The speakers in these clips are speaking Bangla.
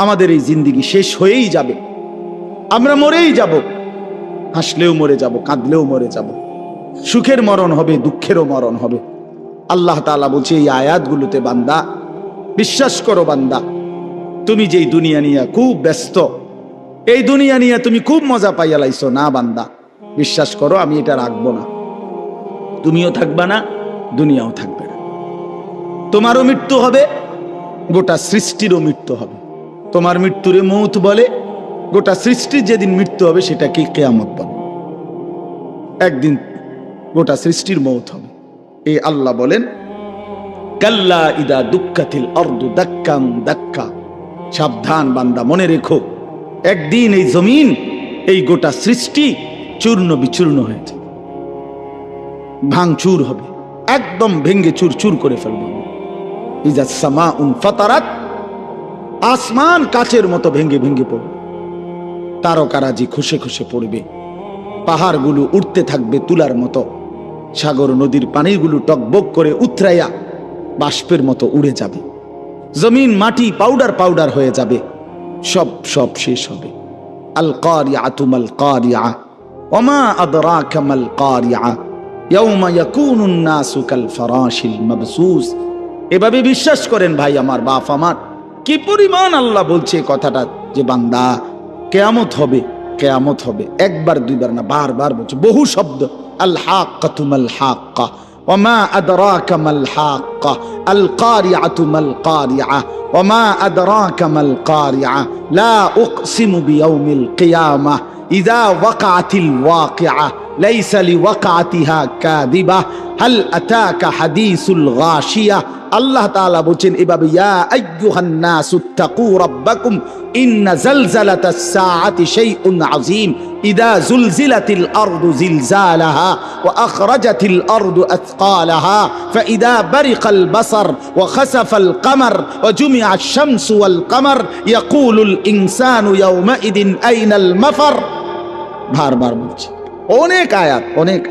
আমাদের এই জিন্দেগি শেষ হয়েই যাবে, আমরা মরেই যাব, হাসলেও মরে যাব, কাঁদলেও মরে যাব, সুখের মরণ হবে, দুঃখেরও মরণ হবে। আল্লাহ তাআলা বলছে এই আয়াতগুলোতে, বান্দা বিশ্বাস করো, বান্দা তুমি যেই দুনিয়া নিয়ে খুব ব্যস্ত, এই দুনিয়া নিয়ে তুমি খুব মজা পাইয়া লাইছো, না বান্দা বিশ্বাস করো আমি এটা রাখবো না, তুমিও থাকবা না, দুনিয়াও থাকবে না। তোমারও মৃত্যু হবে, গোটা সৃষ্টিরও মৃত্যু হবে। তোমার মৃত্যুরে মৌত বলে, গোটা সৃষ্টির যেদিন মৃত্যু হবে সেটাকে কিয়ামত বলে। একদিন গোটা সৃষ্টির মৌত হবে। এই আল্লাহ বলেন, কাল্লা ইদা দুক্কাতিল আরদু দাক্কাম দাক্কা, সাবধান বান্দা, মনে রেখো একদিন এই জমিন, এই গোটা সৃষ্টি চূর্ণ বিচূর্ণ হয়েছে, ভাঙচুর হবে, একদম ভেঙ্গে চুর চুর করে ফেলবে। ইজা সামাউন ফাতারাত, আসমান কাচের মতো ভেঙ্গে ভেঙ্গে পড়বে, তারকারাজি খসে খসে পড়বে, পাহাড়গুলো উঠতে থাকবে তুলার মতো, সাগর নদীর পানিগুলো টকবক করে উতরাইয়া বাষ্পের মতো উড়ে যাবে, জমিন মাটি পাউডার পাউডার হয়ে যাবে, সব সব শেষ হবে। আল কারিআতু মাল কারিআ ওমা আদরাকা মাল কারিআ ইয়াউমা ইয়াকুনুন নাসু কাল ফারাশিল মাবসুস। এভাবে বিশ্বাস করেন ভাই আমার, বাপ আমার, কি পরিমাণ আল্লাহ বলছে কথাটা, যে বান্দা কিয়ামত হবে, কিয়ামত হবে, একবার দুইবার না, বারবার বলছে, বহু শব্দ। আল হাক্কাতু মাল হাক্কা ওমা আদরাকা মাল হাক্কা আল কারিআতু মাল কারিআ ওমা আদরাকা মাল কারিআ লা উকসিমু বিয়াউমিল কিয়ামাহ ইযা ওয়াকাআতিল ওয়াকিআ লাইসা লিওয়াকাআতিহা কাযিবা হাল আতাকা হাদিসুল গাশিয়া। আল্লাহ তাআলা বলেন এভাবে, ইয়া আইয়ুহান নাসু তাকু রাব্বাকুম ইন্না জালজালাতাস সাআতি শাইউন আযীম ইযা যুলজিলাতিল আরদু জিলজালাহা ওয়া আখরাজাতিল আরদু আথকালাহা ফাইযা বারিকাল বাসার ওয়া খাসাফাল কামার ওয়া জুমিআশ শামসু ওয়াল কামার ইয়াকুলুল ইনসানু ইয়াওমাইদিন আইনাল মাফার। বারবার বলছি, অনেক আয়াত, অনেক।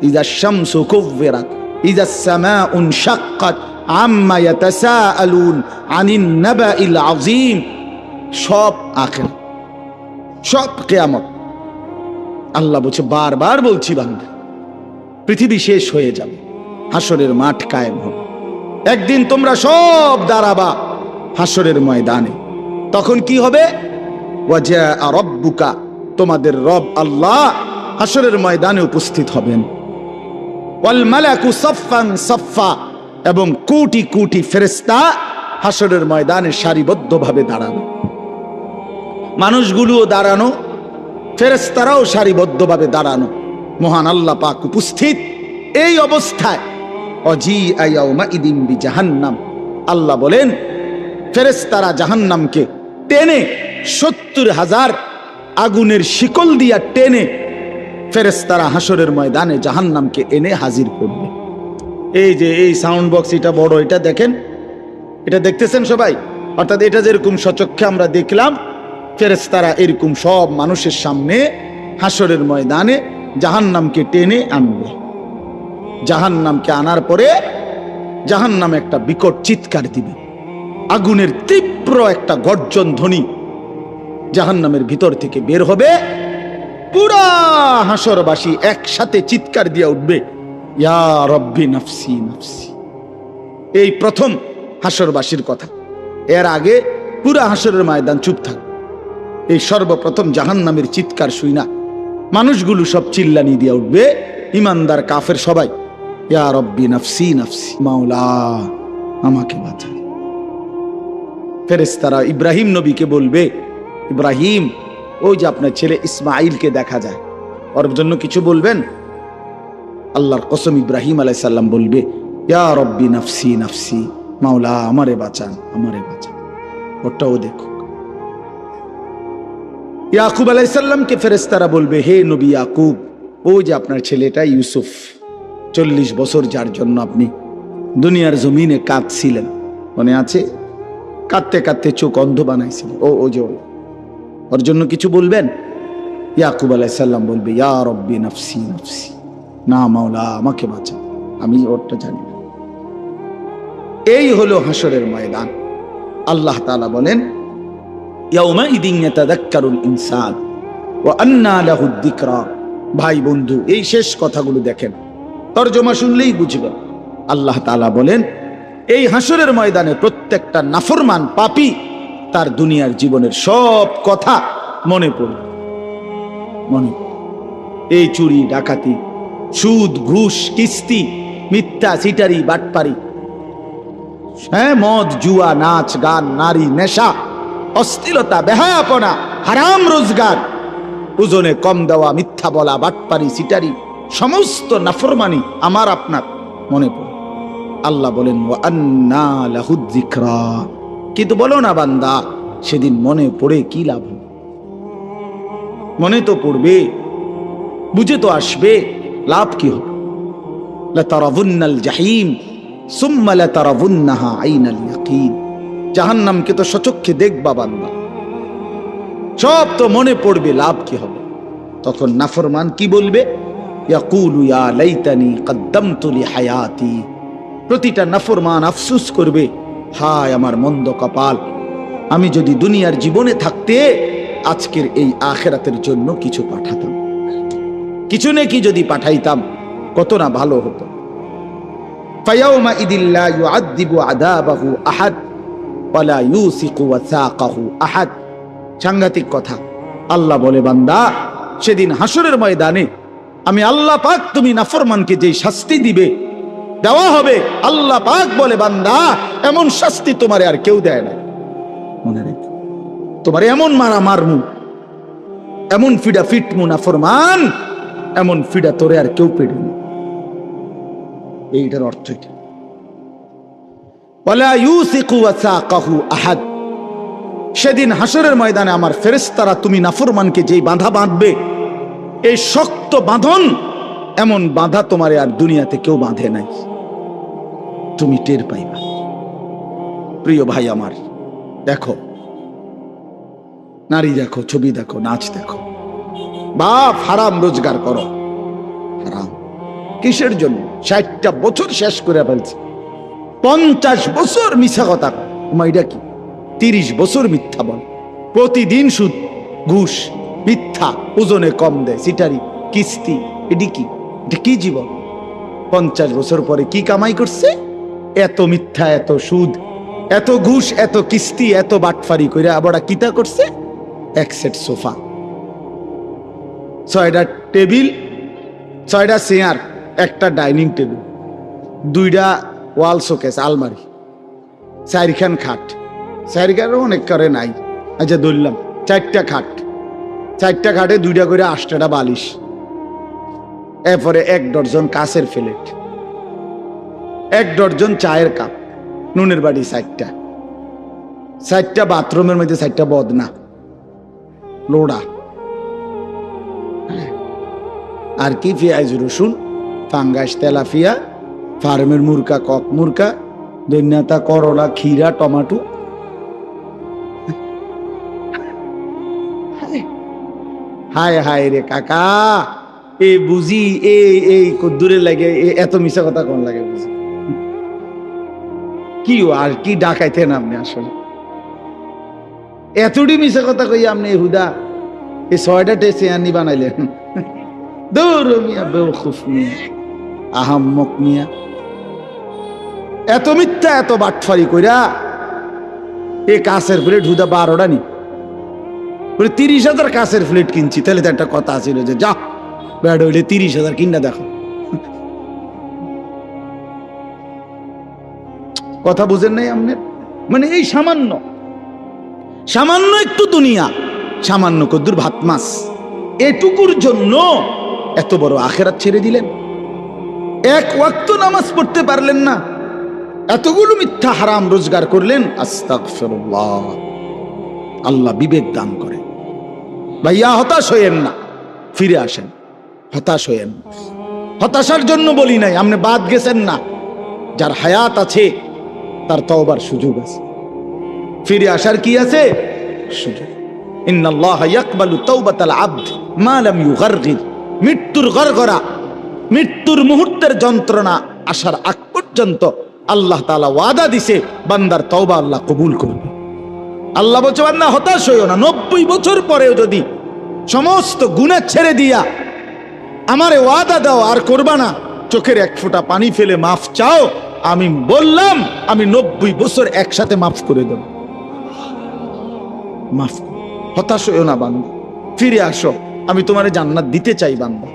ইযা শামসু কুব্বিরাত ইযা সামাউ ইনশাক্কাত আম্মা ইয়াতাসাআলুন আনিন নাবাইল আযীম। সব আখির, সব কিয়ামত। আল্লাহ বলছে, বারবার বলছি বান্দা, পৃথিবী শেষ হয়ে যাবে, হাসরের মাঠ কায়েম হবে, একদিন তোমরা সব দাঁড়াবা হাসরের ময়দানে। তখন কি হবে? ওয়াজা রাব্বুকা, তোমাদের রব আল্লাহ হাসরের ময়দানে উপস্থিত হবেন। ওয়াল মালাকু সাফফান সাফফা, এবং কোটি কোটি ফেরেশতা হাসরের ময়দানে সারিবদ্ধভাবে দাঁড়ানো, মানুষগুলোও দাঁড়ানো, ফেরেশতারাও সারিবদ্ধভাবে দাঁড়ানো, মহান আল্লাহ পাক উপস্থিত। এই অবস্থায় অজিআ ইয়াউমাইদিন বিজাহান্নাম, আল্লাহ বলেন ফেরেশতারা জাহান্নামকে টেনে ৭০,০০০ আগুনের শিকল দিয়া টেনে ফেরেশতারা হাসরের ময়দানে জাহান্নামকে এনে হাজির করবে। এই যে এই সাউন্ড বক্স, এটা বড়, এটা দেখেন, এটা দেখতেছেন সবাই, অর্থাৎ এটা যেরকম সচক্ষে আমরা দেখলাম, ফেরেশতারা এরকম সব মানুষের সামনে হাসরের ময়দানে জাহান্নামকে টেনে আনবে। জাহান্নামকে আনার পরে জাহান্নাম একটা বিকট চিৎকার দিবে, আগুনের তীব্র একটা গর্জন ধ্বনি জাহান্নামের ভিতর থেকে বের হবে। পুরা হাসরবাসী একসাথে চিৎকার দিয়ে উঠবে, ইয়া রব্বি নাফসি নাফসি। এই প্রথম হাসরবাসীর কথা। এর আগে পুরা হাসরের ময়দান চুপ থাক। এই সর্বপ্রথম জাহান্নামের চিৎকার শুই না মানুষগুলো সব চিল্লানি দিয়ে উঠবে, ইমানদার কাফের সবাই, ইয়া রব্বি নাফসি নাফসি, মাওলা আমাকে বাঁচা। ফেরেশতারা ইব্রাহিম নবীকে বলবে, ইব্রাহিম, ওই যে আপনার ছেলে ইসমাইলকে দেখা যায়, ওর জন্য কিছু বলবেন? আল্লাহর কসম, ইব্রাহিম আলাইহিস সালাম বলবে, ইয়া রব্বি নাফসি নাফসি, মাওলা আমারে বাঁচান, আমারে বাঁচান। ওটাও দেখো। ইয়াকুব আলাইহিস সালামকে ফেরেশতারা বলবে, হে নবী ইয়াকুব, ওই যে আপনার ছেলেটা ইউসুফ, 40 বছর যার জন্য আপনি দুনিয়ার জমিনে কাঁদছিলেন, মনে আছে? কাঁদতে কাঁদতে চোখ অন্ধ বানাইছিলেন, ও যে ওর জন্য কিছু বলবেন? ইয়াকুব আলাইহিস সালাম বলবে, ইয়া রব্বি নাফসি নাফসি, না মাওলা আমাকে বাঁচান, আমি ওরটা জানি না। এই হলো হাসরের ময়দান। আল্লাহ তাআলা বলেন, ইয়াউমাইদিন ইয়াতাযাক্কারুল ইনসান ওয়া আন্না লাহুদ যিকরা। ভাই বন্ধু, এই শেষ কথাগুলো দেখেন, তরজমা শুনলেই বুঝবেন। আল্লাহ তাআলা বলেন, এই হাসরের ময়দানে প্রত্যেকটা নাফরমান পাপী তার দুনিয়ার জীবনের সব কথা মনে পড়বে। মনে এই চুরি ডাকাতি, সুদ ঘুষ কিস্তি, মিথ্যা সিটারি বাটপারি, হ্যাঁ, মদ জুয়া নাচ গান নারী নেশা অশ্লীলতা বেহায়াপনা হারাম রোজগার, ওজনে কম দেওয়া, মিথ্যা বলা, বাটপারি সিটারি, সমস্ত নাফরমানি আমার আপনার মনে পড়ে। আল্লাহ বলেন ওয়া আন্না লাহুদ যিকরা। কিন্তু বলো না বান্দা, সেদিন মনে পড়ে কি লাভ? মনে তো পড়বে, বুঝে তো আসবে, লাভ কি হবে? লাতারাবুন্নাল জাহিম সুম্মা লাতারাবুন্নাহা আইনাল ইয়াকিন। জাহান্নামকে তো সচক্ষে দেখবা বান্দা, সব তো মনে পড়বে, লাভ কি হবে? তখন নাফরমান কি বলবে? ইয়াকুলু ইয়া লাইতানি কদ্দামতু লিহায়াতি। প্রতিটা নাফরমান আফসোস করবে, হায় আমার মন্দ কপাল, আমি যদি দুনিয়ার জীবনে থাকতে আজকের এই আখিরাতের জন্য কিছু পাঠাতাম, কিছু নাকি যদি পাঠাইতাম কত না ভালো হতো। ফায়াউমা ইদিল্লা ইউআযযিবু আযাবাহু আহাদ ওয়ালা ইউসিকু ওয়াসাকাহু আহাদ। সাংঘাতিক কথা। আল্লাহ বলে, বান্দা, সেদিন হাসরের ময়দানে আমি আল্লাহ পাক তুমি নাফরমানকে যেই শাস্তি দিবে দেওয়া হবে, আল্লাহ পাক বলে, বান্দা, এমন শাস্তি তোমারে আর কেউ দেয় না। মনে রেখো, তোমারে এমন মারা মারমু, এমন ফিডা ফিটমু নাফরমান, এমন ফিডা তোরে আর কেউ পেড়েনি। এইটার অর্থ এটা। ওয়ালা ইউসিকু ওয়াসাকাহু আহাদ। সেদিন হাসরের ময়দানে আমার ফেরেশতারা তুমি নাফরমানকে যেই বাঁধা বাঁধবে, এই শক্ত বাঁধন, এমন বাঁধা তোমারে আর দুনিয়াতে কেউ বাঁধে নাই, তুমি টের পাইবা। প্রিয় ভাই আমার, দেখো নারী দেখো, ছবি দেখো, নাচ দেখো, বাপ হারাম রোজগার করো, হারাম কিসের জন্য? 60টা বছর শেষ করে ফেলছে, 50 বছর মিথ্যা কথা, এটা কি 30 বছর মিথ্যা বল, প্রতিদিন সুদ ঘুষ মিথ্যা, ওজনে কম দেয়, সিটারি কিস্তি, এটি কি? এটা কি জীবন? 50 বছর পরে কি কামাই করছে? এত মিথ্যা, এত সুদ, এত ঘুষ, এত কিস্তি, এত বাটফারি করে আবার কিতা করছে? এক সেট সোফা, 6টা টেবিল, 6টা চেয়ার, একটা ডাইনিং টেবিল, 2টা ওয়াল শোকেস আলমারি, 4খান খাট, 4খান অনেক করে নাই, আচ্ছা ধরলাম 4টা খাট, 4টা খাটে 2টা করে 8টা বালিশ, এরপরে 1 ডজন কাঁচের প্লেট, 1 ডজন চায়ের কাপ, নুনের বাটি 4টা বাথরুমের মধ্যে 4টা বদনা লোড়া, আর কি পেঁয়াজ রসুন ফাঙ্গাস তেলাপিয়া ফার্মের মুরকা কক মুরকা দৈন্যতা করলা ক্ষীরা টমাটো। হায় হায় রে কাকা, এ বুঝি এই কদ্দুরে লাগে এত মিশা কথা কোন লাগে বুঝি? কি আর কি ডাকাইতেন আপনি? আসলে এতটি মিশা কথা কই আপনি হুদা এই 6টা টেসে আনি বানাইলেন? দৌড় মিয়া, বেওকুফ মিয়া, আহাম্মক মিয়া, এত মিথ্যা এত বাটফারি কইরা এই কাঁচের প্লেট হুদা 12টা নি 30,000 কাঁচের প্লেট কিনছি, তাহলে তো একটা কথা ছিল যে যা ব্যাড হইলে 30,000 কিনা দেখো। কথা বুঝেন নাই আপনি? মানে এই সামান্য সামান্য একটু দুনিয়া, সামান্য কদ্দুর ভাত মাছ, এটুকুর জন্য এত বড় আখেরাত ছেড়ে দিলেন। 1 ওয়াক্ত নামাজ পড়তে পারলেন না, এতগুলো মিথ্যা হারাম রোজগার করলেন। আস্তাগফিরুল্লাহ। আল্লাহ বিবেক দান করে। ভাইয়া হতাশ হইয়েন না, ফিরে আসেন। হতাশ হইয়েন, হতাশার জন্য বলি নাই, আপনি বাদ গেছেন না। যার হায়াত আছে তার তওবার সুযোগ আছে, ফিরে আসার কি আছে? সুযোগ। ইন্নাল্লাহা ইয়াকবালু তাওবাতাল আবদ মা লাম ইউগারগির। মৃত্যুর গড়গড়া, মৃত্যুর মুহূর্তের যন্ত্রণা আসার আগ পর্যন্ত আল্লাহ তাআলা ওয়াদা দিছে, বান্দার তওবা আল্লাহ কবুল করবে। আল্লাহ বলছে বান্দা হতাশ হইও না, 90 বছর পরেও যদি সমস্ত গুনাহ ছেড়ে দিয়া আমারে ওয়াদা দাও আর করবা না, চোখের এক ফোঁটা পানি ফেলে মাফ চাও, আমি বললাম আমি 90 বছর একসাথে মাফ করে দেব। মাফ করো, হতাশ হইও না বান্দা, ফিরে আসো, আমি তোমারে জান্নাত দিতে চাই বান্দা।